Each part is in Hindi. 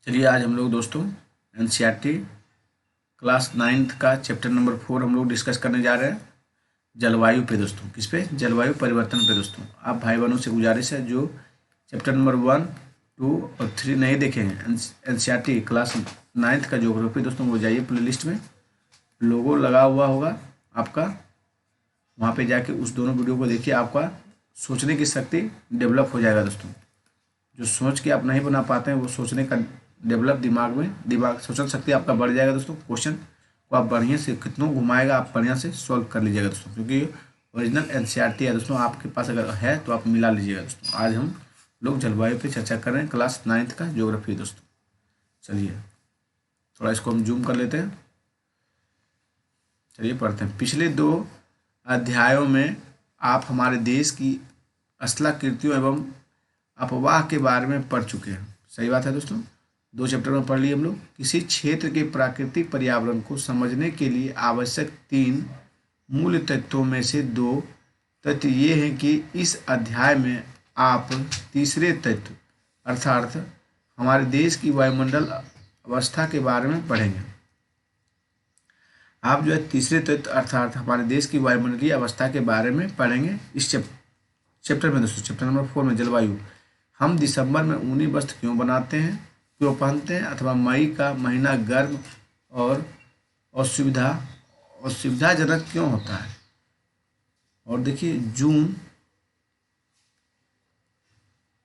चलिए आज हम लोग दोस्तों एनसीईआरटी क्लास 9th का चैप्टर नंबर 4 हम लोग डिस्कस करने जा रहे हैं जलवायु पे दोस्तों। किस पे? जलवायु परिवर्तन पे दोस्तों। आप भाई बहनों से गुजारिश है जो चैप्टर नंबर 1, 2 और 3 नहीं देखे हैं एनसीईआरटी क्लास 9th का ज्योग्राफी दोस्तों, वो जाइए प्ले लिस्ट में, लोगो लगा हुआ होगा आपका, वहाँ पे जाके उस दोनों वीडियो को देखिए। आपका सोचने की शक्ति डेवलप हो जाएगा दोस्तों। जो सोच के आप नहीं बना पाते हैं वो सोचने का डेवलप दिमाग सोचने शक्ति आपका बढ़ जाएगा दोस्तों। क्वेश्चन को आप बढ़िया से कितनों घुमाएगा आप बढ़िया से सॉल्व कर लीजिएगा दोस्तों, क्योंकि ओरिजिनल एनसीईआरटी है दोस्तों। आपके पास अगर है तो आप मिला लीजिएगा दोस्तों। आज हम लोग जलवायु पे चर्चा कर रहे हैं, क्लास 9th का ज्योग्राफी दोस्तों। चलिए थोड़ा इसको हम जूम कर लेते हैं। चलिए पढ़ते हैं। पिछले 2 अध्यायों में आप हमारे देश की स्थलाकृतियों एवं अफवाह के बारे में पढ़ चुके हैं। सही बात है दोस्तों, 2 चैप्टर में पढ़ लिए हम लोग। किसी क्षेत्र के प्राकृतिक पर्यावरण को समझने के लिए आवश्यक 3 मूल तत्वों में से 2 तथ्य ये हैं कि इस अध्याय में आप तीसरे तत्व अर्थात हमारे देश की वायुमंडल अवस्था के बारे में पढ़ेंगे। आप जो है तीसरे तत्व अर्थात हमारे देश की वायुमंडलीय अवस्था के बारे में पढ़ेंगे इस चैप्टर में दोस्तों। चैप्टर नंबर 4 में जलवायु। हम दिसंबर में ऊनी वस्त्र क्यों बनाते हैं, क्यों पहनते हैं, अथवा मई का महीना गर्म और असुविधाजनक क्यों होता है। और देखिए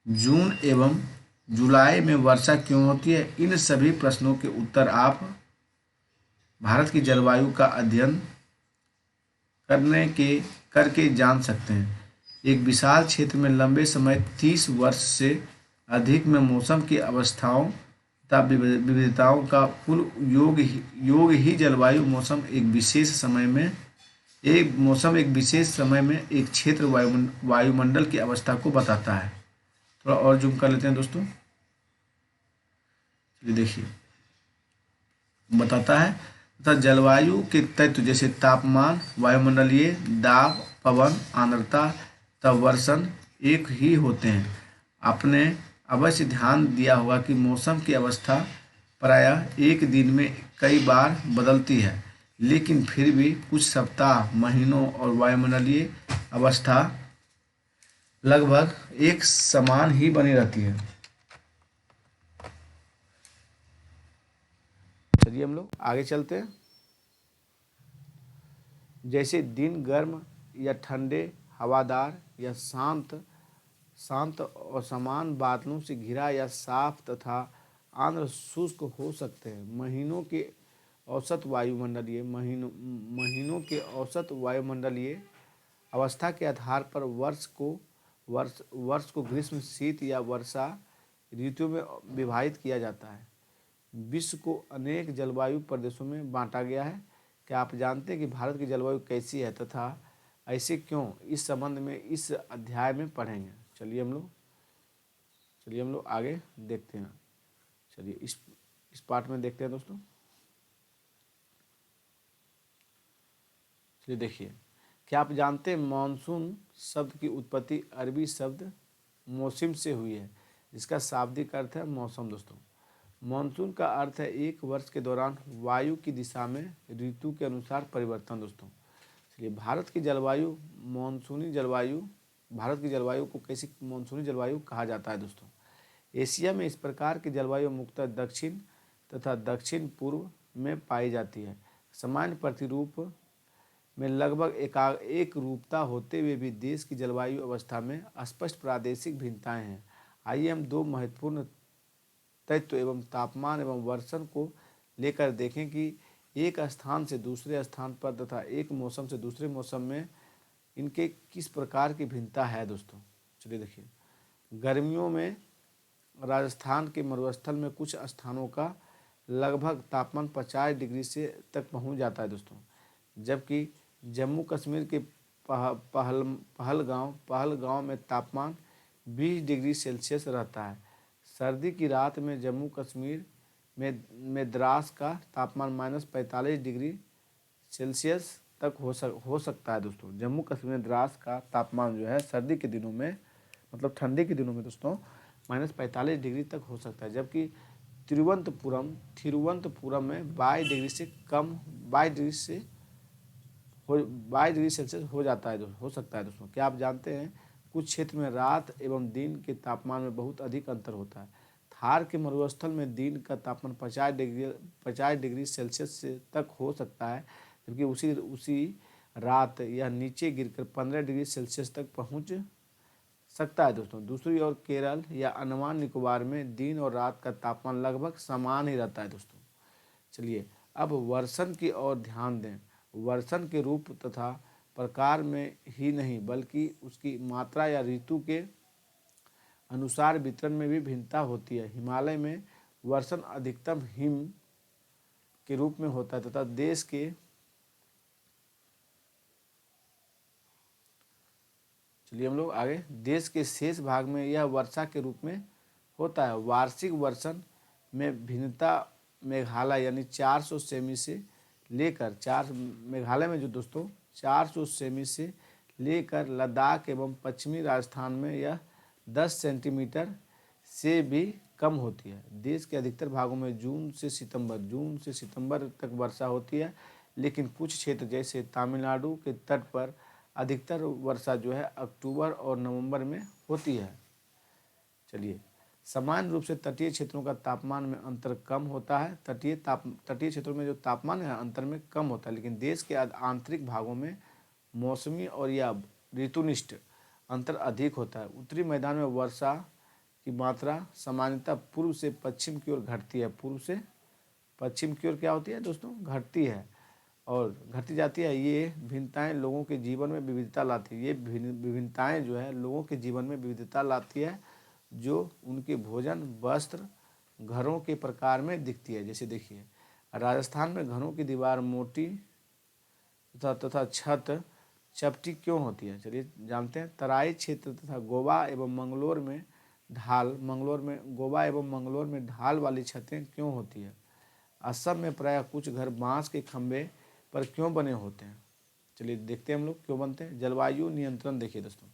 जून एवं जुलाई में वर्षा क्यों होती है। इन सभी प्रश्नों के उत्तर आप भारत की जलवायु का अध्ययन करके जान सकते हैं। एक विशाल क्षेत्र में लंबे समय 30 वर्ष से अधिक में मौसम की अवस्थाओं तथा विविधताओं का कुल योग ही जलवायु मौसम एक विशेष समय में एक क्षेत्र वायुमंडल की अवस्था को बताता है। थोड़ा और जूम कर लेते हैं दोस्तों। ये देखिए बताता है तथा जलवायु के तत्व जैसे तापमान, वायुमंडलीय दाब, पवन, आर्द्रता तथा वर्षण एक ही होते हैं। आपने अवश्य ध्यान दिया होगा कि मौसम की अवस्था प्रायः एक दिन में कई बार बदलती है, लेकिन फिर भी कुछ सप्ताह, महीनों और वायुमंडलीय अवस्था लगभग एक समान ही बनी रहती है। चलिए हम लोग आगे चलते हैं। जैसे दिन गर्म या ठंडे, हवादार या शांत और समान बादलों से घिरा या साफ तथा आर्द्र शुष्क हो सकते हैं। महीनों के औसत वायुमंडलीय अवस्था के आधार पर वर्ष को ग्रीष्म, शीत या वर्षा ऋतु में विभाजित किया जाता है। विश्व को अनेक जलवायु प्रदेशों में बांटा गया है। क्या आप जानते हैं कि भारत की जलवायु कैसी है तथा ऐसे क्यों? इस संबंध में इस अध्याय में पढ़ेंगे। चलिए हम लोग आगे देखते हैं। चलिए इस पार्ट में देखते हैं दोस्तों। चलिए देखिए, क्या आप जानते हैं मानसून शब्द की उत्पत्ति अरबी शब्द मौसम से हुई है, जिसका शाब्दिक अर्थ है मौसम दोस्तों। मानसून का अर्थ है एक वर्ष के दौरान वायु की दिशा में ऋतु के अनुसार परिवर्तन दोस्तों। चलिए भारत की जलवायु को कैसी मानसूनी जलवायु कहा जाता है दोस्तों। एशिया में इस प्रकार की जलवायु मुख्यतः दक्षिण तथा दक्षिण पूर्व में पाई जाती है। सामान्य प्रतिरूप में लगभग एक रूपता होते हुए भी देश की जलवायु अवस्था में स्पष्ट प्रादेशिक भिन्नताएं हैं। आइए हम 2 महत्वपूर्ण तत्व एवं तापमान एवं वर्षण को लेकर देखें कि एक स्थान से दूसरे स्थान पर तथा एक मौसम से दूसरे मौसम में इनके किस प्रकार की भिन्नता है दोस्तों। चलिए देखिए, गर्मियों में राजस्थान के मरुस्थल में कुछ स्थानों का लगभग तापमान 50 डिग्री से तक पहुंच जाता है दोस्तों, जबकि जम्मू कश्मीर के पहलगांव में तापमान 20 डिग्री सेल्सियस रहता है। सर्दी की रात में जम्मू कश्मीर में द्रास का तापमान -45 डिग्री सेल्सियस तक हो सकता है दोस्तों। जम्मू कश्मीर में द्रास का तापमान जो है सर्दी के दिनों में, मतलब ठंडी के दिनों में दोस्तों, -45 डिग्री तक हो सकता है, जबकि तिरुवनंतपुरम में 22 डिग्री से कम 22 डिग्री सेल्सियस हो जाता है हो सकता है दोस्तों। क्या आप जानते हैं कुछ क्षेत्र में रात एवं दिन के तापमान में बहुत अधिक अंतर होता है। थार के मरुस्थल में दिन का तापमान 50 डिग्री सेल्सियस से तक हो सकता है, जबकि उसी रात यह नीचे गिरकर 15 डिग्री सेल्सियस तक पहुंच सकता है दोस्तों। दूसरी ओर केरल या अंडमान निकोबार में दिन और रात का तापमान लगभग समान ही रहता है दोस्तों। चलिए अब वर्षण की ओर ध्यान दें। वर्षण के रूप तथा प्रकार में ही नहीं बल्कि उसकी मात्रा या ऋतु के अनुसार वितरण में भी भिन्नता होती है। हिमालय में वर्षण अधिकतम हिम के रूप में होता है तथा देश के शेष भाग में यह वर्षा के रूप में होता है। वार्षिक वर्षण में भिन्नता मेघालय यानी 400 सेमी से लेकर मेघालय में जो दोस्तों 400 सेमी से लेकर लद्दाख एवं पश्चिमी राजस्थान में यह 10 सेंटीमीटर से भी कम होती है। देश के अधिकतर भागों में जून से सितंबर तक वर्षा होती है, लेकिन कुछ क्षेत्र जैसे तमिलनाडु के तट पर अधिकतर वर्षा जो है अक्टूबर और नवंबर में होती है। चलिए सामान्य रूप से तटीय क्षेत्रों का तापमान में अंतर कम होता है। तटीय क्षेत्रों में जो तापमान है अंतर में कम होता है, लेकिन देश के आंतरिक भागों में मौसमी और या ऋतुनिष्ठ अंतर अधिक होता है। उत्तरी मैदान में वर्षा की मात्रा सामान्यतः पूर्व से पश्चिम की ओर घटती है। पूर्व से पश्चिम की ओर क्या होती है दोस्तों? घटती है और घटती जाती है। ये भिन्नताएं लोगों के जीवन में विविधता लाती है। ये विभिन्नताएं जो है लोगों के जीवन में विविधता लाती है, जो उनके भोजन, वस्त्र, घरों के प्रकार में दिखती है। जैसे देखिए राजस्थान में घरों की दीवार मोटी तथा छत चपटी क्यों होती है? चलिए जानते हैं। तराई क्षेत्र तथा गोवा एवं मंगलोर में ढाल वाली छतें क्यों होती है? असम में प्रायः कुछ घर बांस के खंभे पर क्यों बने होते हैं? चलिए देखते हैं हम लोग क्यों बनते हैं। जलवायु नियंत्रण देखिए दोस्तों।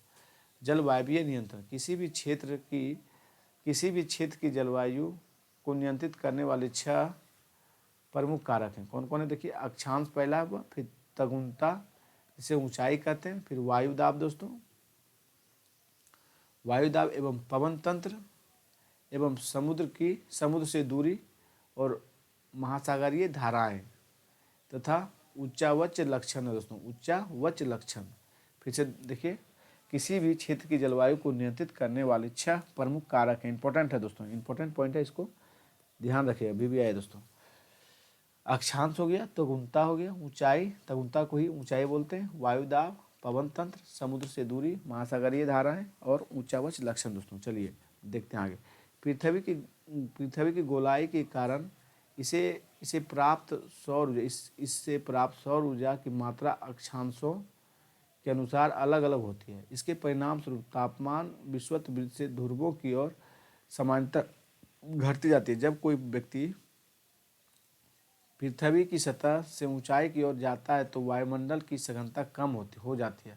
जलवायवीय नियंत्रण किसी भी क्षेत्र की जलवायु को नियंत्रित करने वाले 6 प्रमुख कारक हैं। कौन कौन है देखिए। अक्षांश पहला हुआ, फिर तगुनता जिसे ऊंचाई कहते हैं, फिर वायुदाब दोस्तों, वायुदाब एवं पवन तंत्र एवं समुद्र से दूरी और महासागरीय धाराएं तथा उच्चावच लक्षण है दोस्तों। उच्चावच लक्षण फिर से देखिए। किसी भी क्षेत्र की जलवायु को नियंत्रित करने वाले 6 प्रमुख कारक हैं। इंपॉर्टेंट है दोस्तों, इंपॉर्टेंट पॉइंट है, इसको ध्यान रखिएगा। अभी भी आए दोस्तों। अक्षांश हो गया, तगुनता हो गया, ऊंचाई, तगुनता को ही ऊंचाई बोलते हैं, वायुदाब, पवन तंत्र, समुद्र से दूरी, महासागरीय धाराएं और ऊंचावच लक्षण दोस्तों। चलिए देखते हैं आगे। पृथ्वी की गोलाई के कारण इससे प्राप्त सौर ऊर्जा की मात्रा अक्षांशों के अनुसार अलग अलग होती है। इसके परिणाम स्वरूप तापमान विषुवत से ध्रुवों की ओर समानांतर घटती जाती है। जब कोई व्यक्ति पृथ्वी की सतह से ऊंचाई की ओर जाता है तो वायुमंडल की सघनता कम हो जाती है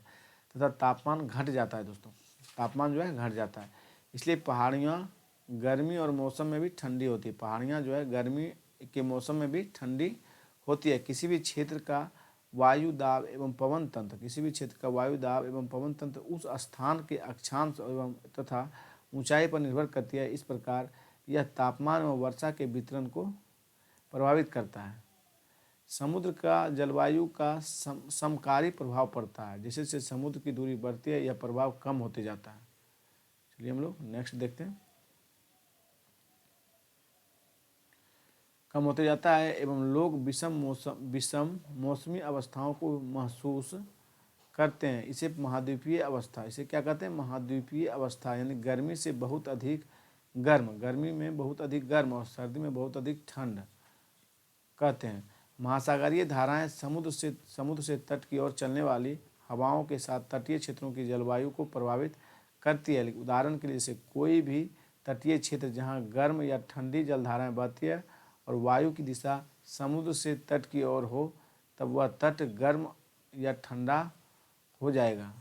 तथा तापमान घट जाता है दोस्तों। तापमान जो है घट जाता है। इसलिए पहाड़ियाँ गर्मी और मौसम में भी ठंडी होती है। पहाड़ियाँ जो है गर्मी के मौसम में भी ठंडी होती है। किसी भी क्षेत्र का वायु दाब एवं पवन तंत्र उस स्थान के अक्षांश एवं तथा ऊंचाई पर निर्भर करती है। इस प्रकार यह तापमान व वर्षा के वितरण को प्रभावित करता है। समुद्र का जलवायु का समकारी प्रभाव पड़ता है। जैसे जैसे समुद्र की दूरी बढ़ती है यह प्रभाव कम होते जाता है। चलिए हम लोग नेक्स्ट देखते हैं। कम होते जाता है एवं लोग विषम मौसमी अवस्थाओं को महसूस करते हैं। इसे महाद्वीपीय अवस्था, इसे क्या कहते हैं? महाद्वीपीय अवस्था, यानी गर्मी में बहुत अधिक गर्म और सर्दी में बहुत अधिक ठंड कहते हैं। महासागरीय धाराएं समुद्र से तट की ओर चलने वाली हवाओं के साथ तटीय क्षेत्रों की जलवायु को प्रभावित करती है। उदाहरण के लिए जैसे कोई भी तटीय क्षेत्र जहां गर्म या ठंडी जलधाराएं बहती है और वायु की दिशा समुद्र से तट की ओर हो, तब वह तट गर्म या ठंडा हो जाएगा।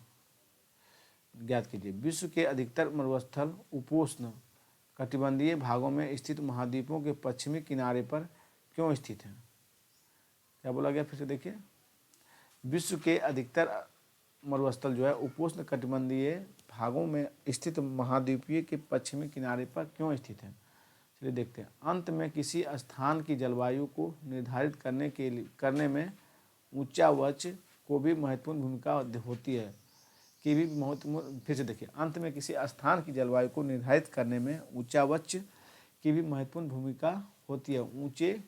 ज्ञात कीजिए। विश्व के अधिकतर मरुस्थल उपोष्ण कटिबंधीय भागों में स्थित महाद्वीपों के पश्चिमी किनारे पर क्यों स्थित हैं? क्या बोला गया फिर से देखिए, विश्व के अधिकतर मरुस्थल जो है उपोष्ण कटिबंधीय भागों में स्थित महाद्वीपीय के पश्चिमी किनारे पर क्यों स्थित है? चलिए देखते हैं। अंत में किसी स्थान की जलवायु को निर्धारित करने में ऊंचावच को भी महत्वपूर्ण भूमिका होती है। फिर से देखिए, अंत में किसी स्थान की जलवायु को निर्धारित करने में ऊंचावच की भी महत्वपूर्ण भूमिका होती है। ऊंचे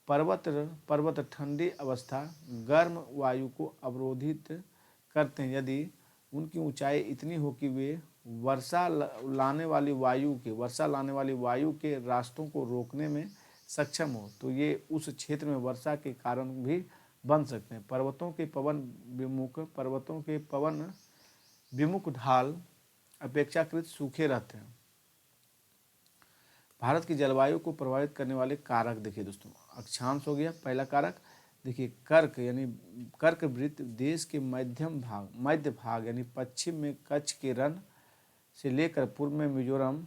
पर्वत ठंडी अवस्था गर्म वायु को अवरोधित करते हैं। यदि उनकी ऊंचाई इतनी हो कि वे वर्षा लाने वाली वायु के रास्तों को रोकने में सक्षम हो, तो ये उस क्षेत्र में वर्षा के कारण भी बन सकते हैं। पर्वतों के पवन विमुख ढाल अपेक्षाकृत सूखे रहते हैं। भारत की जलवायु को प्रभावित करने वाले कारक देखिए दोस्तों, अक्षांश हो गया पहला कारक। देखिए कर्क यानी कर्क वृत्त देश के मध्य भाग यानी पश्चिम में कच्छ के रण से लेकर पूर्व में मिजोरम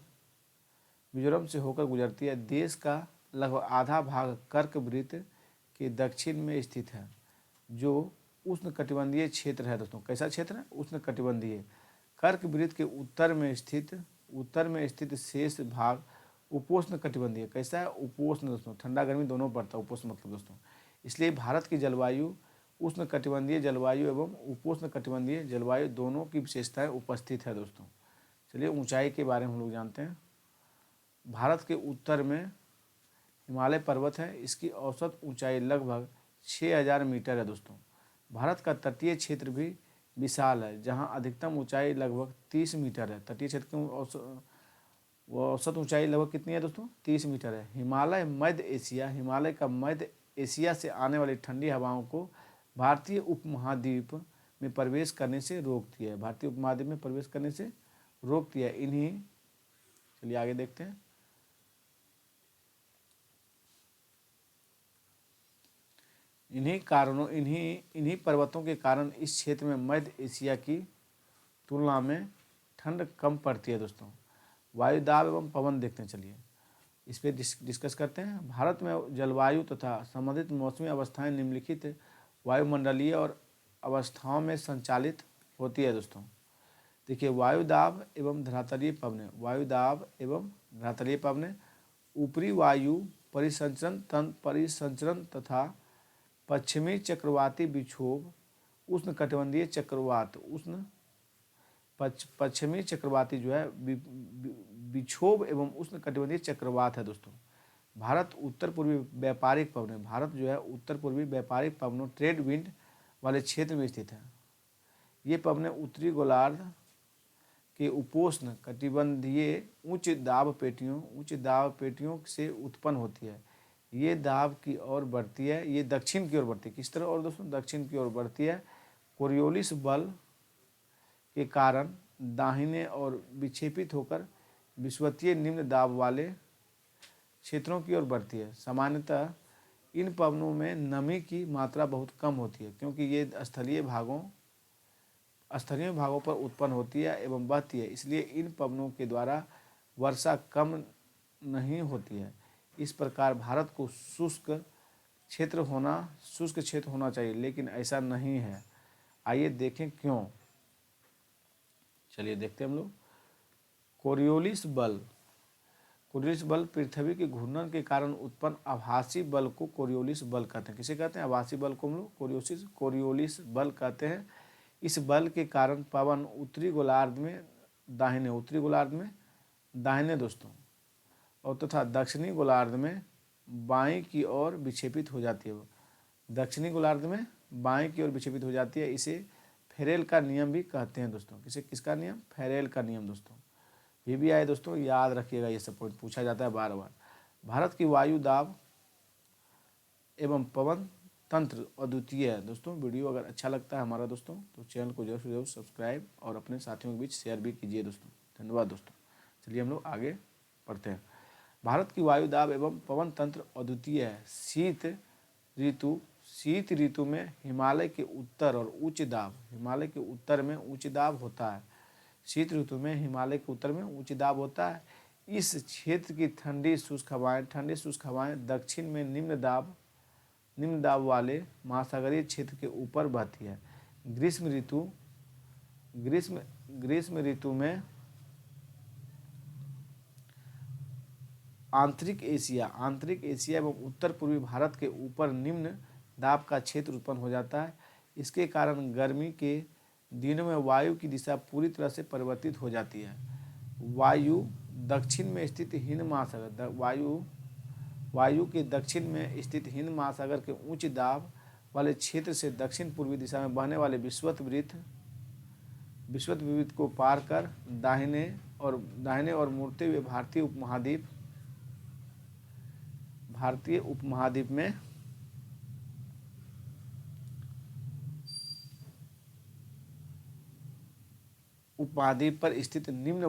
से होकर गुजरती है। देश का लगभग आधा भाग कर्क वृत्त के दक्षिण में स्थित है, जो उष्णकटिबंधीय क्षेत्र है दोस्तों। कैसा क्षेत्र है? उष्णकटिबंधीय। कर्क वृत्त के उत्तर में स्थित शेष भाग उपोष्ण कटिबंधीय। कैसा है? उपोष्ण दोस्तों, ठंडा गर्मी दोनों पड़ता है उपोष्ण मतलब दोस्तों। इसलिए भारत की जलवायु उष्णकटिबंधीय जलवायु एवं उपोष्ण कटिबंधीय जलवायु दोनों की विशेषताएं उपस्थित है दोस्तों। चलिए ऊंचाई के बारे में हम लोग जानते हैं। भारत के उत्तर में हिमालय पर्वत है, इसकी औसत ऊंचाई लगभग 6000 मीटर है दोस्तों। भारत का तटीय क्षेत्र भी विशाल है, जहां अधिकतम ऊंचाई लगभग 30 मीटर है। तटीय क्षेत्र की औसत ऊंचाई लगभग कितनी है दोस्तों? 30 मीटर है। हिमालय का मध्य एशिया से आने वाली ठंडी हवाओं को भारतीय उपमहाद्वीप में प्रवेश करने से रोकती है। चलिए आगे देखते हैं। इन्हीं पर्वतों के कारण इस क्षेत्र में मध्य एशिया की तुलना में ठंड कम पड़ती है दोस्तों। वायुदाब एवं पवन देखते हैं। चलिए इस पर डिस्कस करते हैं। भारत में जलवायु तथा संबंधित मौसमी अवस्थाएं निम्नलिखित वायुमंडलीय और अवस्थाओं में संचालित होती है दोस्तों। देखिए, वायुदाब एवं धरातलीय पवनें ऊपरी वायु परिसंचरण तथा पश्चिमी चक्रवाती विक्षोभ पश्चिमी चक्रवाती जो है विक्षोभ एवं उष्णकटिबंधीय चक्रवात है दोस्तों। भारत उत्तर पूर्वी व्यापारिक पवनों ट्रेड विंड वाले क्षेत्र में स्थित है। ये पवनें उत्तरी गोलार्ध के उपोष्ण कटिबंधीय उच्च दाब पेटियों से उत्पन्न होती है। ये दाब की ओर बढ़ती है, ये दक्षिण की ओर बढ़ती है। किस तरह? और दोस्तों दक्षिण की ओर बढ़ती है। कोरियोलिस बल के कारण दाहिने और विक्षेपित होकर विषुवतीय निम्न दाब वाले क्षेत्रों की ओर बढ़ती है। सामान्यतः इन पवनों में नमी की मात्रा बहुत कम होती है, क्योंकि ये स्थलीय भागों पर उत्पन्न होती है एवं बहती है। इसलिए इन पवनों के द्वारा वर्षा कम नहीं होती है। इस प्रकार भारत को शुष्क क्षेत्र होना चाहिए, लेकिन ऐसा नहीं है। आइए देखें क्यों। चलिए देखते हैं हम लोग। कोरियोलिस बल पृथ्वी के घूर्णन के कारण उत्पन्न आभासी बल को कोरियोलिस बल कहते हैं। किसे कहते हैं? आभासी बल को हम लोग कोरियोलिस बल कहते हैं। इस बल के कारण पवन उत्तरी गोलार्ध में दाहिने दोस्तों और तथा दक्षिणी गोलार्ध में बाईं की ओर विक्षेपित हो जाती है। इसे फेरेल का नियम भी कहते हैं दोस्तों। किसका नियम? फेरेल का नियम दोस्तों। ये भी आए दोस्तों, याद रखिएगा, ये सब पॉइंट पूछा जाता है बार बार। भारत की वायु दाब एवं पवन तंत्र अद्वितीय है दोस्तों। वीडियो अगर अच्छा लगता है हमारा दोस्तों तो चैनल को जरूर सब्सक्राइब और अपने साथियों के बीच शेयर भी कीजिए दोस्तों। धन्यवाद दोस्तों। चलिए हम लोग आगे पढ़ते हैं। भारत की वायु दाब एवं पवन तंत्र अद्वितीय है। शीत ऋतु में हिमालय के उत्तर में उच्च दाब होता है। शीत ऋतु में हिमालय के उत्तर में उच्च दाब होता है। इस क्षेत्र की ठंडी शुष्क हवाएं दक्षिण में निम्न दाब वाले महासागरीय क्षेत्र के ऊपर बहती है। ग्रीष्म ऋतु में आंतरिक एशिया एवं उत्तर पूर्वी भारत के ऊपर निम्न दाब का क्षेत्र उत्पन्न हो जाता है। इसके कारण गर्मी के दिनों में वायु की दिशा पूरी तरह से परिवर्तित हो जाती है। वायु दक्षिण में स्थित हिंद महासागर वायु के दक्षिण में स्थित हिंद महासागर के उच्च दाब वाले क्षेत्र से दक्षिण पूर्वी दिशा में बहने वाले विषुवत विविध को पार कर दाहिने और मुड़ते हुए भारतीय उपमहाद्वीप में उपमहाद्वीप पर स्थित निम्न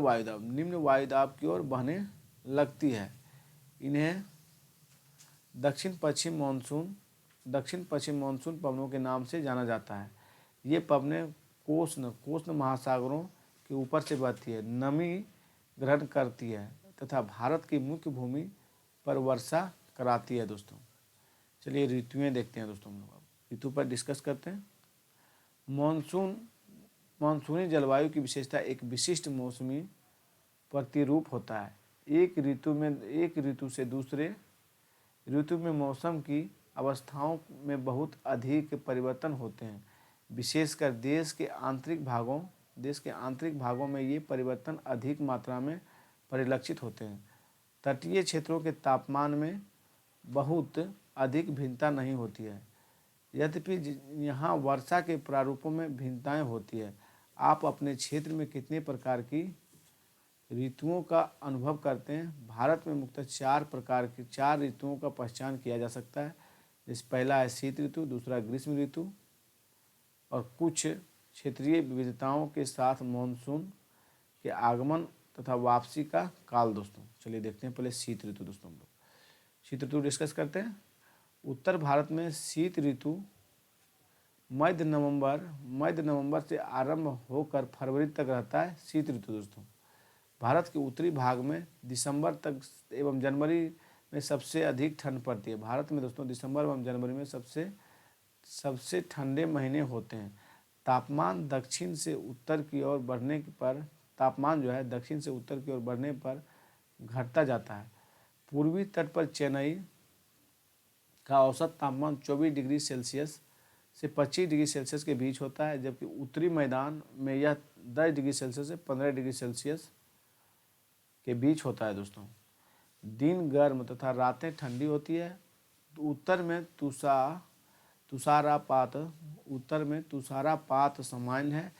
वायुदाब की ओर बहने लगती है। इन्हें दक्षिण पश्चिम मानसून पवनों के नाम से जाना जाता है। ये पवनें कोष्ण महासागरों के ऊपर से बहती है, नमी ग्रहण करती है तथा भारत की मुख्य भूमि पर वर्षा कराती है। दोस्तों चलिए ऋतुएं देखते हैं। दोस्तों हम लोग अब ऋतु पर डिस्कस करते हैं। मानसूनी जलवायु की विशेषता एक विशिष्ट मौसमी प्रतिरूप होता है। एक ऋतु से दूसरे ऋतु में मौसम की अवस्थाओं में बहुत अधिक परिवर्तन होते हैं। विशेषकर देश के आंतरिक भागों में ये परिवर्तन अधिक मात्रा में परिलक्षित होते हैं। तटीय क्षेत्रों के तापमान में बहुत अधिक भिन्नता नहीं होती है, यद्यपि यहाँ वर्षा के प्रारूपों में भिन्नताएं होती है। आप अपने क्षेत्र में कितने प्रकार की ऋतुओं का अनुभव करते हैं? भारत में मुख्यतः 4 ऋतुओं का पहचान किया जा सकता है। जैसे पहला है शीत ऋतु, दूसरा ग्रीष्म ऋतु और कुछ क्षेत्रीय विविधताओं के साथ मानसून के आगमन तथा वापसी का काल। दोस्तों चलिए देखते हैं पहले शीत ऋतु। दोस्तों हम लोग शीत ऋतु डिस्कस करते हैं। उत्तर भारत में शीत ऋतु मध्य नवंबर से आरंभ होकर फरवरी तक रहता है। शीत ऋतु दोस्तों भारत के उत्तरी भाग में दिसंबर तक एवं जनवरी में सबसे अधिक ठंड पड़ती है। भारत में दोस्तों दिसंबर एवं जनवरी में सबसे ठंडे महीने होते हैं। तापमान दक्षिण से उत्तर की ओर बढ़ने पर घटता जाता है। पूर्वी तट पर चेन्नई का औसत तापमान 24 डिग्री सेल्सियस से 25 डिग्री सेल्सियस के बीच होता है, जबकि उत्तरी मैदान में यह 10 डिग्री सेल्सियस से 15 डिग्री सेल्सियस के बीच होता है। दोस्तों दिन गर्म तथा रातें ठंडी होती है। उत्तर में तुषारपात सामान्य है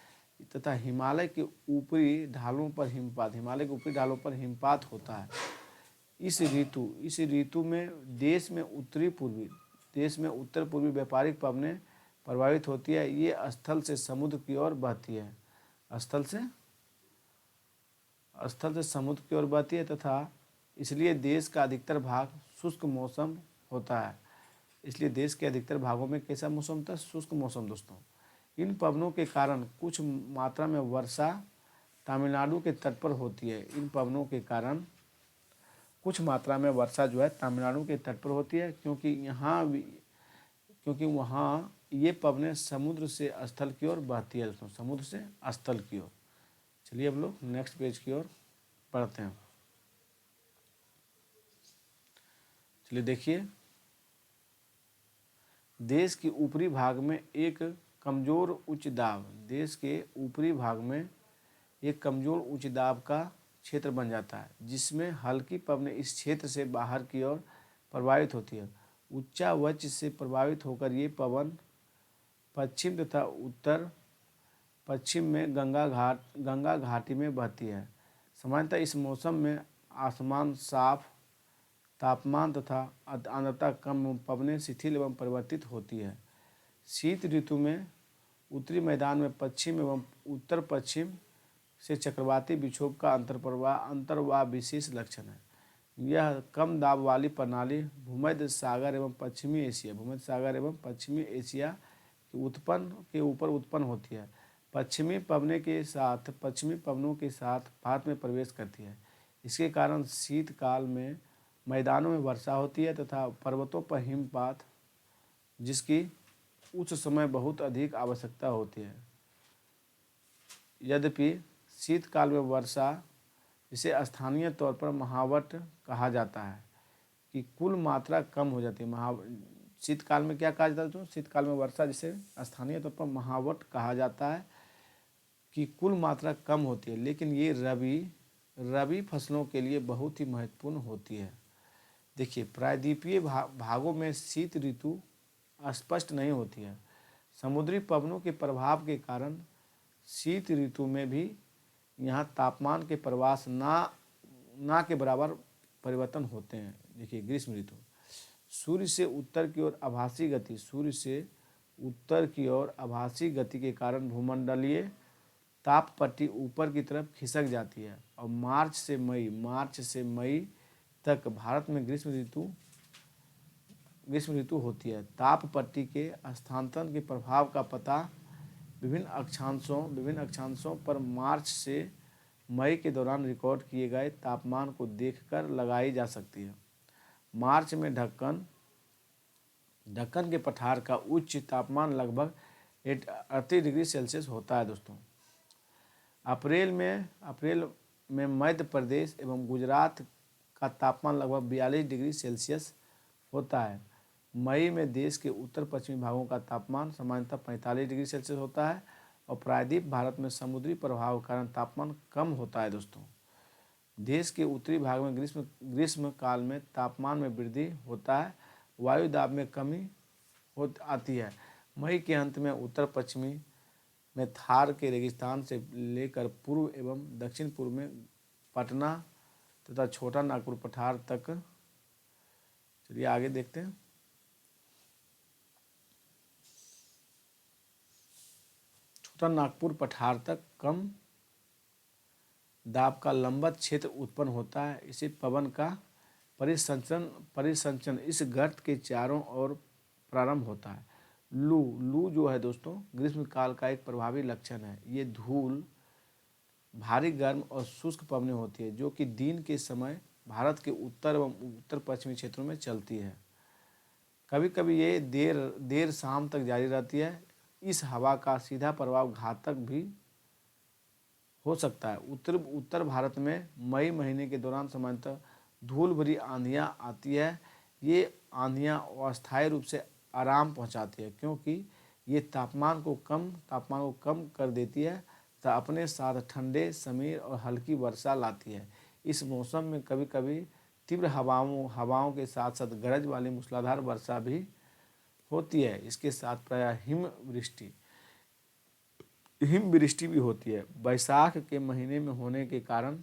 तथा हिमालय के ऊपरी ढालों पर हिमपात होता है। इस ऋतु में देश में उत्तर पूर्वी व्यापारिक पवनें प्रभावित होती है। ये स्थल से समुद्र की ओर बहती है तथा इसलिए देश का अधिकतर भाग शुष्क मौसम होता है। इसलिए देश के अधिकतर भागों में कैसा मौसम होता है? शुष्क मौसम। दोस्तों इन पवनों के कारण कुछ मात्रा में वर्षा तमिलनाडु के तट पर होती है। इन पवनों के कारण कुछ मात्रा में वर्षा जो है तमिलनाडु के तट पर होती है, क्योंकि वहाँ ये पवनें समुद्र से स्थल की ओर बहती है। दोस्तों समुद्र से स्थल की ओर। चलिए अब लोग नेक्स्ट पेज की ओर पढ़ते हैं। चलिए देखिए, देश के ऊपरी भाग में एक कमजोर उच्च दाब का क्षेत्र बन जाता है, जिसमें हल्की पवनें इस क्षेत्र से बाहर की ओर प्रवाहित होती है। उच्चावच से प्रभावित होकर ये पवन पश्चिम तथा उत्तर पश्चिम में गंगा घाटी में बहती है। सामान्यतः इस मौसम में आसमान साफ, तापमान तथा आर्द्रता कम, पवनें शिथिल एवं परिवर्तित होती है। शीत ऋतु में उत्तरी मैदान में पश्चिम एवं उत्तर पश्चिम से चक्रवाती विक्षोभ का अंतर्वाह विशेष लक्षण है। यह कम दाब वाली प्रणाली भूमध्य सागर एवं पश्चिमी एशिया के ऊपर उत्पन्न होती है। पश्चिमी पवनों के साथ भारत में प्रवेश करती है। इसके कारण शीतकाल में मैदानों में वर्षा होती है तथा पर्वतों पर हिमपात, जिसकी उस समय बहुत अधिक आवश्यकता होती है। यद्यपि शीतकाल में वर्षा, जिसे स्थानीय तौर पर महावट कहा जाता है, कि कुल मात्रा कम हो जाती है। शीतकाल में क्या कहा जाता है? तो शीतकाल में वर्षा, जिसे स्थानीय तौर पर महावट कहा जाता है, कि कुल मात्रा कम होती है, लेकिन ये रबी फसलों के लिए बहुत ही महत्वपूर्ण होती है। देखिए, प्रायद्वीपीय भागों में शीत ऋतु स्पष्ट नहीं होती है। समुद्री पवनों के प्रभाव के कारण शीत ऋतु में भी यहाँ तापमान के प्रवास ना के बराबर परिवर्तन होते हैं। देखिए, ग्रीष्म ऋतु, सूर्य से उत्तर की ओर आभासी गति के कारण भूमंडलीय ताप पट्टी ऊपर की तरफ खिसक जाती है और मार्च से मई तक भारत में ग्रीष्म ऋतु होती है। ताप पट्टी के स्थानांतरण के प्रभाव का पता विभिन्न अक्षांशों पर मार्च से मई के दौरान रिकॉर्ड किए गए तापमान को देखकर लगाई जा सकती है। मार्च में ढक्कन के पठार का उच्च तापमान लगभग 38 डिग्री सेल्सियस होता है दोस्तों। अप्रैल में मध्य प्रदेश एवं गुजरात का तापमान लगभग 42 डिग्री सेल्सियस होता है। मई में देश के उत्तर पश्चिमी भागों का तापमान सामान्यतः 45 डिग्री सेल्सियस होता है और प्रायद्वीप भारत में समुद्री प्रभाव के कारण तापमान कम होता है दोस्तों। देश के उत्तरी भाग में ग्रीष्म काल में तापमान में वृद्धि होता है, वायु दाब में कमी आती है। मई के अंत में उत्तर पश्चिमी में थार के रेगिस्तान से लेकर पूर्व एवं दक्षिण पूर्व में पटना तथा छोटा नागपुर पठार तक। चलिए आगे देखते हैं। छोटा नागपुर पठार तक कम दाब का लंबा क्षेत्र उत्पन्न होता है। इसे पवन का परिसंचरण इस गर्त के चारों ओर प्रारंभ होता है। लू जो है दोस्तों, ग्रीष्म काल का एक प्रभावी लक्षण है। ये धूल, भारी गर्म और शुष्क पवनें होती है, जो कि दिन के समय भारत के उत्तर एवं उत्तर पश्चिमी क्षेत्रों में चलती है। कभी कभी ये देर शाम तक जारी रहती है। इस हवा का सीधा प्रभाव घातक भी हो सकता है। उत्तर भारत में मई महीने के दौरान सामान्यतः धूल भरी आंधियाँ आती है। ये आंधियाँ अस्थायी रूप से आराम पहुंचाती है, क्योंकि ये तापमान को कम कर देती है तथा अपने साथ ठंडे समीर और हल्की वर्षा लाती है। इस मौसम में कभी कभी तीव्र हवाओं के साथ साथ गरज वाली मूसलाधार वर्षा भी होती है। इसके साथ प्रायः हिमवृष्टि भी होती है। बैसाख के महीने में होने के कारण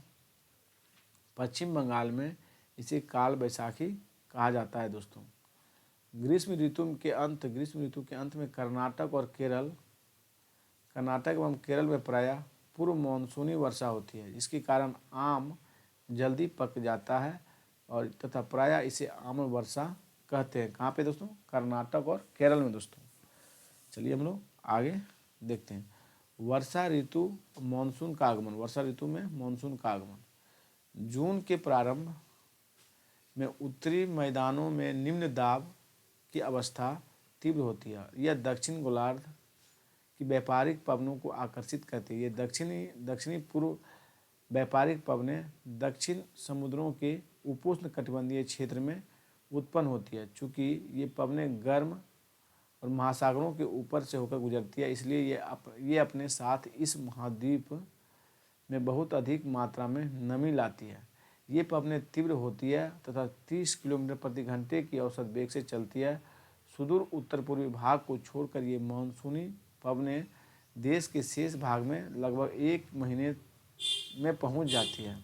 पश्चिम बंगाल में इसे काल बैसाखी कहा जाता है दोस्तों। ग्रीष्म ऋतु के अंत में कर्नाटक एवं केरल में प्रायः पूर्व मानसूनी वर्षा होती है, जिसके कारण आम जल्दी पक जाता है और तथा प्रायः इसे आम वर्षा कहते हैं। कहाँ पे दोस्तों? कर्नाटक और केरल में दोस्तों। चलिए हम लोग आगे देखते हैं। वर्षा ऋतु में मानसून का आगमन। जून के प्रारंभ में उत्तरी मैदानों में निम्न दाब की अवस्था तीव्र होती है। यह दक्षिण गोलार्ध की व्यापारिक पवनों को आकर्षित करती है। ये दक्षिणी पूर्व व्यापारिक पवनें दक्षिण समुद्रों के उपोष्ण कटिबंधीय क्षेत्र में उत्पन्न होती है। चूँकि ये पवनें गर्म और महासागरों के ऊपर से होकर गुजरती है, इसलिए ये अपने साथ इस महाद्वीप में बहुत अधिक मात्रा में नमी लाती है। ये पवनें तीव्र होती है तथा 30 किलोमीटर प्रति घंटे की औसत वेग से चलती है। सुदूर उत्तर पूर्वी भाग को छोड़कर ये मानसूनी पवनें देश के शेष भाग में लगभग 1 महीने में पहुंच जाती है।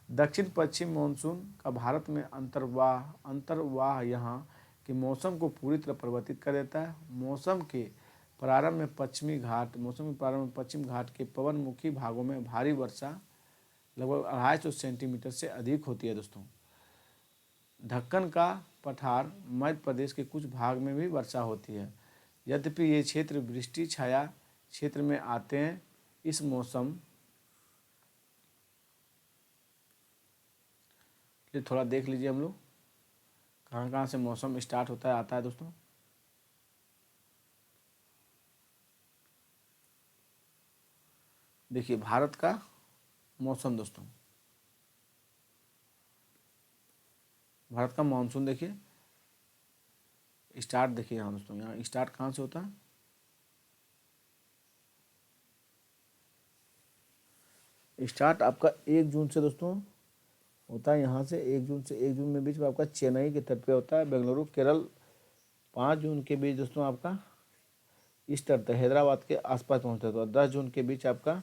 दक्षिण पश्चिम मानसून का भारत में अंतर्वाह यहाँ के मौसम को पूरी तरह परिवर्तित कर देता है। मौसम के प्रारंभ में पश्चिम घाट के पवनमुखी भागों में भारी वर्षा लगभग 250 सेंटीमीटर से अधिक होती है दोस्तों। ढक्कन का पठार मध्य प्रदेश के कुछ भाग में भी वर्षा होती है। यद्यपि ये क्षेत्र वृष्टि छाया क्षेत्र में आते हैं। इस मौसम ये थोड़ा देख लीजिए हम लोग कहाँ कहाँ से मौसम स्टार्ट होता है आता है दोस्तों। देखिए भारत का मौसम दोस्तों, भारत का मानसून देखिए स्टार्ट, देखिए यहाँ दोस्तों, यहाँ स्टार्ट कहाँ से होता है, स्टार्ट आपका 1 जून से दोस्तों होता है। यहाँ से 1 जून से 1 जून में बीच में आपका चेन्नई के तट पे होता है, बेंगलुरु केरल 5 जून के बीच दोस्तों आपका इस तट तक हैदराबाद के आसपास पहुँचता है। तो 10 जून के बीच आपका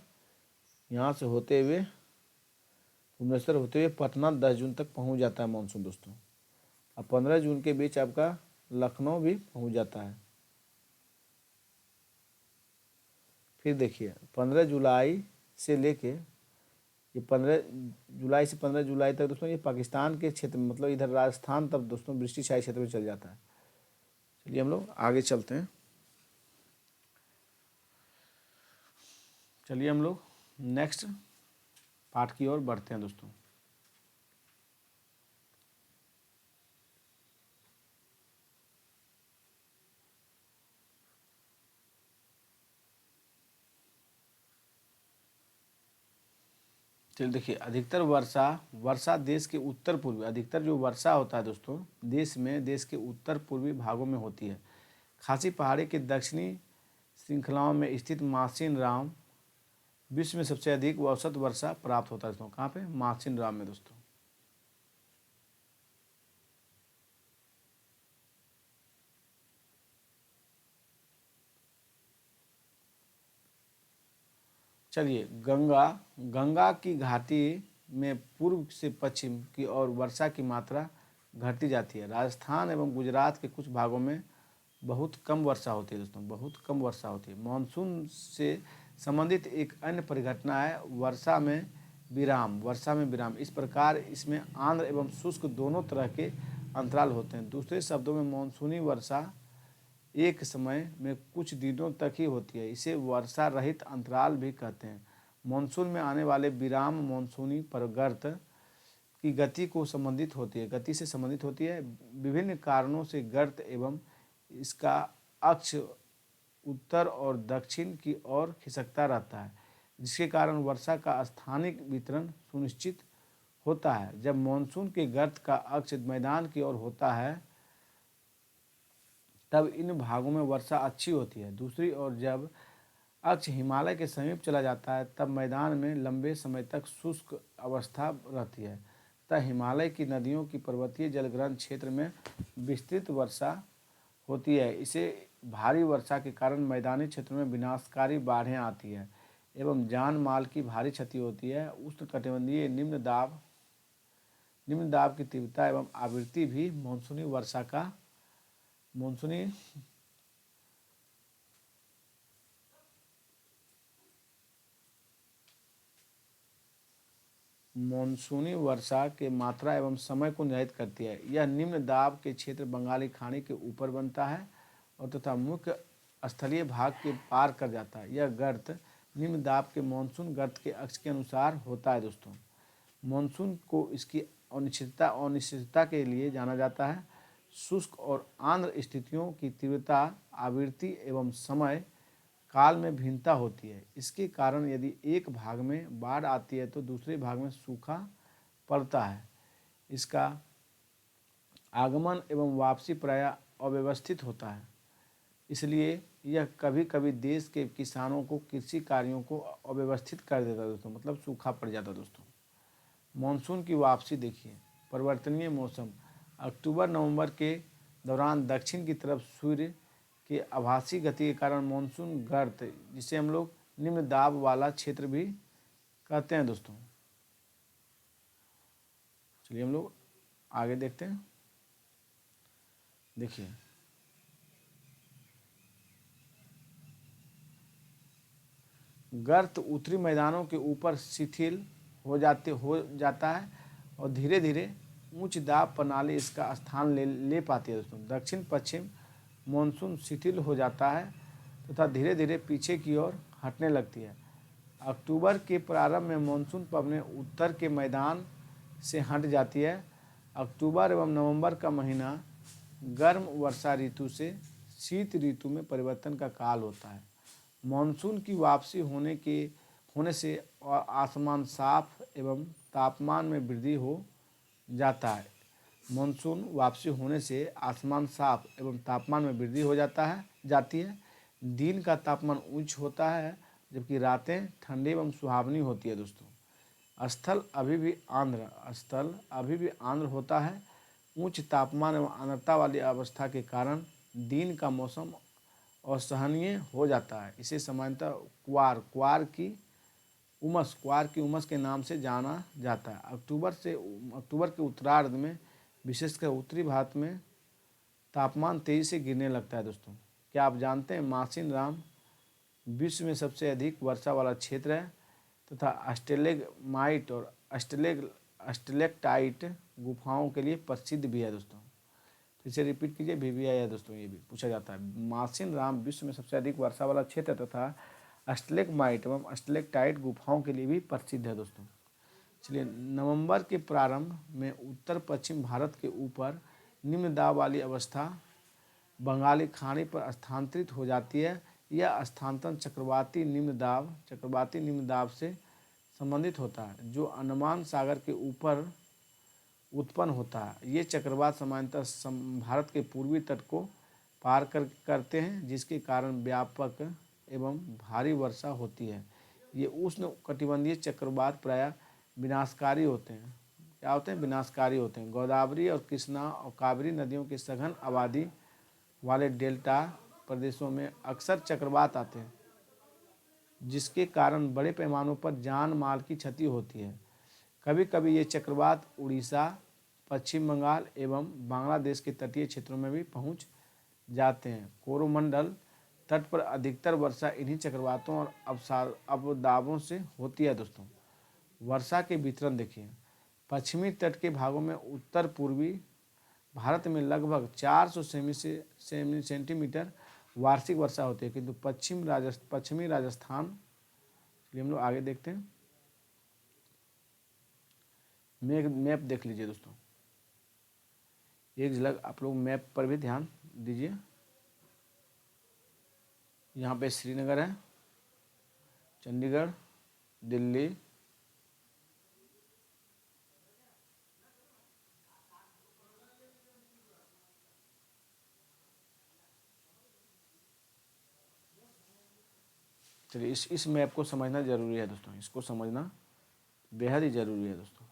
यहाँ से होते हुए भुवनेश्वर होते हुए पटना 10 जून तक पहुँच जाता है मानसून दोस्तों। अब 15 जून के बीच आपका लखनऊ भी पहुँच जाता है। फिर देखिए 15 जुलाई से लेके ये 15 जुलाई से 15 जुलाई तक दोस्तों ये पाकिस्तान के क्षेत्र में, मतलब इधर राजस्थान तक दोस्तों ब्रिटिश क्षेत्र में चल जाता है। चलिए हम लोग आगे चलते हैं। चलिए हम लोग नेक्स्ट पार्ट की ओर बढ़ते हैं दोस्तों। चलिए देखिए अधिकतर वर्षा देश के उत्तर पूर्वी, अधिकतर जो वर्षा होता है दोस्तों देश के उत्तर पूर्वी भागों में होती है। खासी पहाड़ी के दक्षिणी श्रृंखलाओं में स्थित मासिन राम विश्व में सबसे अधिक औसत वर्षा प्राप्त होता है दोस्तों। कहाँ पे, मासिन राम में दोस्तों। चलिए गंगा की घाटी में पूर्व से पश्चिम की ओर वर्षा की मात्रा घटती जाती है। राजस्थान एवं गुजरात के कुछ भागों में बहुत कम वर्षा होती है दोस्तों, बहुत कम वर्षा होती है। मानसून से संबंधित एक अन्य परिघटना है वर्षा में विराम। इस प्रकार इसमें आर्द्र एवं शुष्क दोनों तरह के अंतराल होते हैं। दूसरे शब्दों में मानसूनी वर्षा एक समय में कुछ दिनों तक ही होती है, इसे वर्षा रहित अंतराल भी कहते हैं। मानसून में आने वाले विराम मानसूनी परगर्त की गति से संबंधित होती है। विभिन्न कारणों से गर्त एवं इसका अक्ष उत्तर और दक्षिण की ओर खिसकता रहता है, जिसके कारण वर्षा का स्थानिक वितरण सुनिश्चित होता है। जब मानसून के गर्त का अक्ष मैदान की ओर होता है तब इन भागों में वर्षा अच्छी होती है। दूसरी ओर जब अक्ष हिमालय के समीप चला जाता है तब मैदान में लंबे समय तक शुष्क अवस्था रहती है। तब हिमालय की नदियों की पर्वतीय जलग्रहण क्षेत्र में विस्तृत वर्षा होती है। इसे भारी वर्षा के कारण मैदानी क्षेत्रों में विनाशकारी बाढ़ें आती है एवं जान माल की भारी क्षति होती है। उष्णकटिबंधीय निम्न दाब की तीव्रता एवं आवृत्ति भी मानसूनी वर्षा के मात्रा एवं समय को निर्धारित करती है। यह निम्न दाब के क्षेत्र बंगाली खाड़ी के ऊपर बनता है और तथा मुख्य स्थलीय भाग के पार कर जाता है। यह गर्त निम्न दाब के मानसून गर्त के अक्ष के अनुसार होता है दोस्तों। मानसून को इसकी अनिश्चितता के लिए जाना जाता है। शुष्क और आर्द्र स्थितियों की तीव्रता, आवृत्ति एवं समय काल में भिन्नता होती है। इसके कारण यदि एक भाग में बाढ़ आती है तो दूसरे भाग में सूखा पड़ता है। इसका आगमन एवं वापसी प्रायः अव्यवस्थित होता है, इसलिए यह कभी कभी देश के किसानों को कृषि कार्यों को अव्यवस्थित कर देता है दोस्तों, मतलब सूखा पड़ जाता है दोस्तों। मानसून की वापसी देखिए, परिवर्तनीय मौसम अक्टूबर नवंबर के दौरान दक्षिण की तरफ सूर्य के आभासी गति के कारण मानसून गर्त, जिसे हम लोग निम्न दाब वाला क्षेत्र भी कहते हैं दोस्तों। चलिए हम लोग आगे देखते हैं। देखिए गर्त उत्तरी मैदानों के ऊपर शिथिल हो जाता है और धीरे धीरे उच्च दाब प्रणाली इसका स्थान ले पाती है दोस्तों। दक्षिण पश्चिम मानसून शिथिल हो जाता है तथा धीरे धीरे पीछे की ओर हटने लगती है। अक्टूबर के प्रारंभ में मानसून अपने उत्तर के मैदान से हट जाती है अक्टूबर एवं नवंबर का महीना गर्म वर्षा ऋतु से शीत ऋतु में परिवर्तन का काल होता है। मानसून की वापसी होने से आसमान साफ एवं तापमान में वृद्धि हो जाता है। मानसून वापसी होने से आसमान साफ एवं तापमान में वृद्धि हो जाती है। दिन का तापमान उच्च होता है जबकि रातें ठंडी एवं सुहावनी होती है दोस्तों। स्थल अभी भी आर्द्र होता है। उच्च तापमान एवं आर्द्रता वाली अवस्था के कारण दिन का मौसम असहनीय हो जाता है। इसे सामान्यतः क्वार की उमस के नाम से जाना जाता है। अक्टूबर के उत्तरार्ध में विशेषकर उत्तरी भारत में तापमान तेजी से गिरने लगता है दोस्तों। क्या आप जानते हैं मासिन राम विश्व में सबसे अधिक वर्षा वाला क्षेत्र है तथा स्टेलेग्माइट और स्टेलेक्टाइट गुफाओं के लिए प्रसिद्ध भी है दोस्तों। फिर से रिपीट कीजिए, भी आया दोस्तों, ये भी पूछा जाता है। मासिन राम विश्व में सबसे अधिक वर्षा वाला क्षेत्र तथा स्टेलेग्माइट एवं स्टेलेक्टाइट गुफाओं के लिए भी प्रसिद्ध है दोस्तों। चलिए, नवंबर के प्रारंभ में उत्तर पश्चिम भारत के ऊपर निम्न दाब वाली अवस्था बंगाली खाड़ी पर स्थानांतरित हो जाती है। यह स्थानांतरण चक्रवाती निम्न दाब से संबंधित होता है जो अंडमान सागर के ऊपर उत्पन्न होता है। ये चक्रवात सामान्यतः भारत के पूर्वी तट को पार करते हैं जिसके कारण व्यापक एवं भारी वर्षा होती है। ये उष्ण कटिबंधीय चक्रवात प्रायः विनाशकारी होते हैं। क्या होते हैं? विनाशकारी होते हैं। गोदावरी और कृष्णा और कावेरी नदियों के सघन आबादी वाले डेल्टा प्रदेशों में अक्सर चक्रवात आते हैं जिसके कारण बड़े पैमानों पर जान माल की क्षति होती है। कभी कभी ये चक्रवात उड़ीसा, पश्चिम बंगाल एवं बांग्लादेश के तटीय क्षेत्रों में भी पहुंच जाते हैं। कोरोमंडल तट पर अधिकतर वर्षा इन्हीं चक्रवातों और अवदाबों से होती है दोस्तों। वर्षा के वितरण देखिए, पश्चिमी तट के भागों में उत्तर पूर्वी भारत में लगभग 400 सेंटीमीटर वार्षिक वर्षा होती है, किंतु पश्चिमी राजस्थान, चलिए हम लोग आगे देखते हैं। मैप देख लीजिए दोस्तों, एक झलक आप लोग मैप पर भी ध्यान दीजिए। यहाँ पे श्रीनगर है, चंडीगढ़, दिल्ली, चलिए इस मैप को समझना जरूरी है दोस्तों, इसको समझना बेहद ही जरूरी है दोस्तों।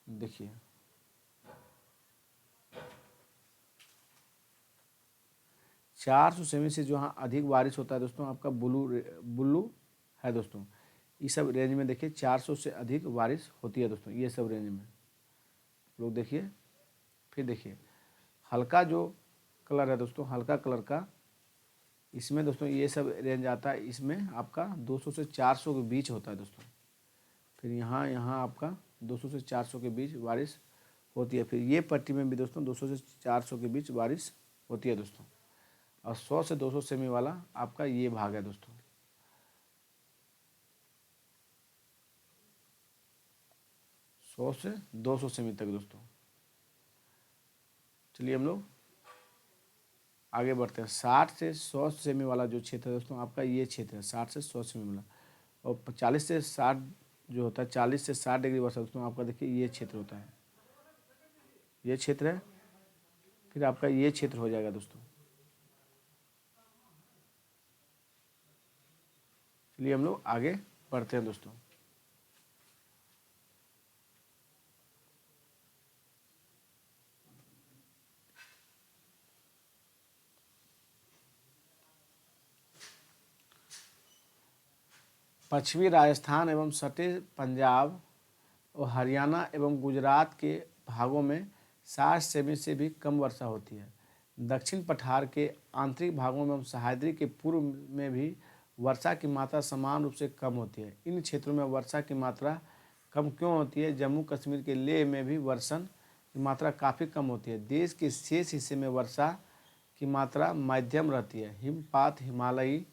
देखिए, चार सौ सेमी से जहाँ अधिक बारिश होता है दोस्तों, आपका बुल्लू है दोस्तों। इस सब रेंज में देखिए 400 से अधिक बारिश होती है दोस्तों, ये सब रेंज में लोग देखिए। फिर देखिए, हल्का जो कलर है दोस्तों, हल्का कलर का, इसमें दोस्तों ये सब रेंज आता है। इसमें आपका 200 से 400 के बीच होता है दोस्तों। फिर यहाँ आपका 200 से 400 के बीच बारिश होती है। फिर ये पट्टी में भी दोस्तों 200 से 400 के बीच बारिश होती है दोस्तों। और 100 से 200 सेमी वाला आपका ये भाग है दोस्तों। 100 से 200 सेमी तक दोस्तों। चलिए हम लोग आगे बढ़ते हैं। 60 से 100 सेमी वाला जो क्षेत्र है दोस्तों, आपका ये क्षेत्र है 60 से 100 सेमी वाला। और 40 से 60 जो होता है, 40 से 60 डिग्री वर्षा दोस्तों, आपका देखिए ये क्षेत्र होता है, ये क्षेत्र है। फिर आपका ये क्षेत्र हो जाएगा दोस्तों। चलिए हम लोग आगे बढ़ते हैं दोस्तों। पश्चिमी राजस्थान एवं सटे पंजाब और हरियाणा एवं गुजरात के भागों में 60 सेमी से भी कम वर्षा होती है। दक्षिण पठार के आंतरिक भागों में एवं सह्याद्री के पूर्व में भी वर्षा की मात्रा समान रूप से कम होती है। इन क्षेत्रों में वर्षा की मात्रा कम क्यों होती है? जम्मू कश्मीर के लेह में भी वर्षण की मात्रा काफ़ी कम होती है। देश के शेष हिस्से में वर्षा की मात्रा मध्यम रहती है। हिमपात हिमालयी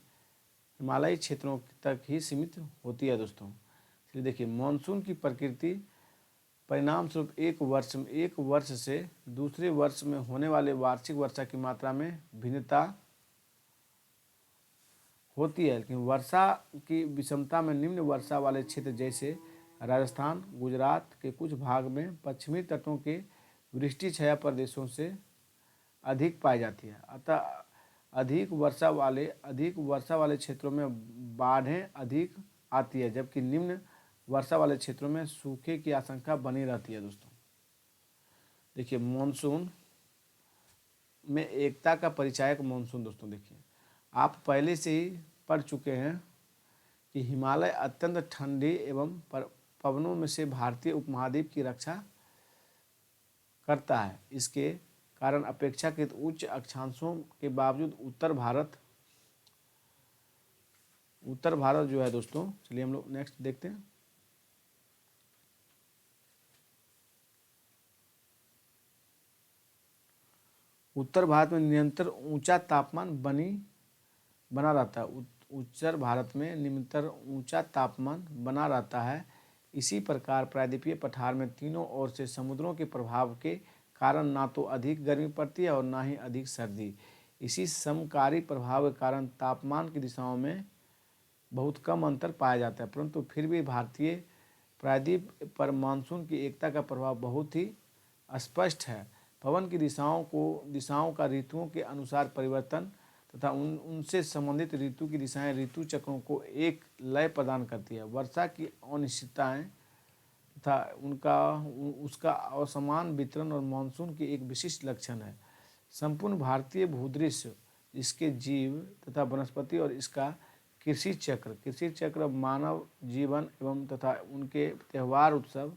क्षेत्रों तक ही सीमित होती है दोस्तों। चलिए देखिए, मानसून की प्रकृति परिणाम स्वरूप एक वर्ष से दूसरे वर्ष में होने वाले वार्षिक वर्षा की मात्रा में भिन्नता होती है। लेकिन वर्षा की विषमता में निम्न वर्षा वाले क्षेत्र जैसे राजस्थान, गुजरात के कुछ भाग में पश्चिमी तटों के वृष्टि छाया प्रदेशों से अधिक पाई जाती है। अतः अधिक वर्षा वाले क्षेत्रों में बाढ़ें अधिक आती है, जबकि निम्न वर्षा वाले क्षेत्रों में सूखे की आशंका बनी रहती है। दोस्तों देखिए, मानसून में एकता का परिचायक मानसून। दोस्तों देखिए, आप पहले से ही पढ़ चुके हैं कि हिमालय अत्यंत ठंडी एवं पवनों में से भारतीय उपमहाद्वीप की रक्षा करता है। इसके कारण अपेक्षाकृत उच्च अक्षांशों के बावजूद उत्तर भारत जो है दोस्तों, चलिए हम लोग नेक्स्ट देखते हैं। उत्तर भारत में निरंतर ऊंचा तापमान बना रहता है। उत्तर भारत में निरंतर ऊंचा तापमान बना रहता है। इसी प्रकार प्रायद्वीपीय पठार में तीनों ओर से समुद्रों के प्रभाव के कारण ना तो अधिक गर्मी पड़ती है और ना ही अधिक सर्दी। इसी समकारी प्रभाव के कारण तापमान की दिशाओं में बहुत कम अंतर पाया जाता है, परंतु फिर भी भारतीय प्रायद्वीप पर मानसून की एकता का प्रभाव बहुत ही स्पष्ट है। पवन की दिशाओं का ऋतुओं के अनुसार परिवर्तन तथा उनसे संबंधित ऋतु की दिशाएं ऋतु चक्रों को एक लय प्रदान करती है। वर्षा की अनिश्चितताएं तथा उसका असमान वितरण और मानसून की एक विशिष्ट लक्षण है। संपूर्ण भारतीय भूदृश्य, इसके जीव तथा वनस्पति और इसका कृषि चक्र, मानव जीवन एवं तथा उनके त्यौहार उत्सव,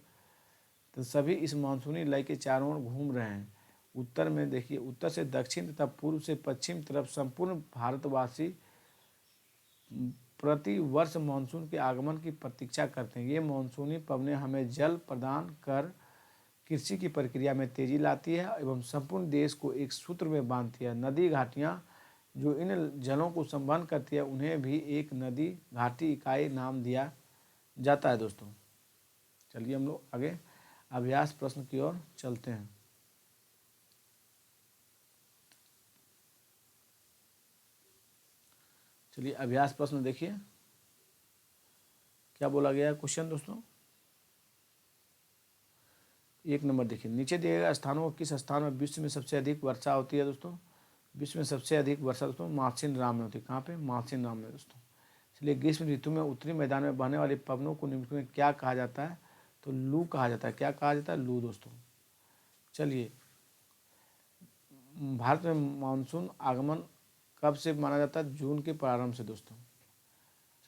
तो सभी इस मानसूनी लय के चारों ओर घूम रहे हैं। उत्तर में देखिए, उत्तर से दक्षिण तथा पूर्व से पश्चिम तरफ संपूर्ण भारतवासी प्रति वर्ष मानसून के आगमन की प्रतीक्षा करते हैं। ये मानसूनी पवनें हमें जल प्रदान कर कृषि की प्रक्रिया में तेजी लाती है एवं संपूर्ण देश को एक सूत्र में बांधती है। नदी घाटियाँ जो इन जलों को संवहन करती है, उन्हें भी एक नदी घाटी इकाई नाम दिया जाता है। दोस्तों चलिए हम लोग आगे अभ्यास प्रश्न की ओर चलते हैं। चलिए अभ्यास प्रश्न देखिए क्या बोला गया है क्वेश्चन। दोस्तों 1 नंबर देखिए, नीचे दिए गए स्थानों किस स्थान में विश्व में सबसे अधिक वर्षा होती है। दोस्तों विश्व में सबसे अधिक वर्षा दोस्तों मार्सिन राम में होती है। कहाँ पे? मार्सिन राम में। दोस्तों चलिए, ग्रीष्म ऋतु में उत्तरी मैदान में बहने वाली पवनों को निम्न में क्या कहा जाता है? तो लू कहा जाता है। क्या कहा जाता है? लू। दोस्तों चलिए, भारत में मानसून आगमन कब से माना जाता है? जून के प्रारंभ से। दोस्तों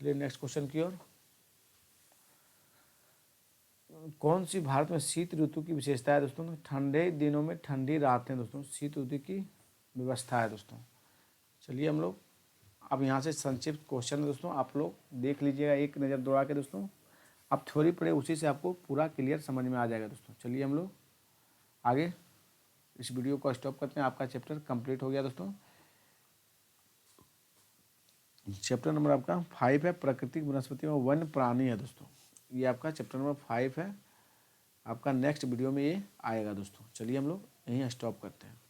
चलिए नेक्स्ट क्वेश्चन की ओर। कौन सी भारत में शीत ऋतु की विशेषता है? दोस्तों ठंडे दिनों में ठंडी रातें। दोस्तों शीत ऋतु की व्यवस्था है। दोस्तों चलिए हम लोग अब यहाँ से संक्षिप्त क्वेश्चन दोस्तों आप लोग देख लीजिएगा, एक नज़र दौड़ा के। दोस्तों आप थ्योरी पढ़े, उसी से आपको पूरा क्लियर समझ में आ जाएगा। दोस्तों चलिए हम लोग आगे इस वीडियो को स्टॉप करते हैं। आपका चैप्टर कंप्लीट हो गया। दोस्तों चैप्टर नंबर आपका 5 है, प्राकृतिक वनस्पति और वन्य प्राणी है। दोस्तों ये आपका चैप्टर नंबर 5 है। आपका नेक्स्ट वीडियो में ये आएगा। दोस्तों चलिए हम लोग यहीं स्टॉप करते हैं।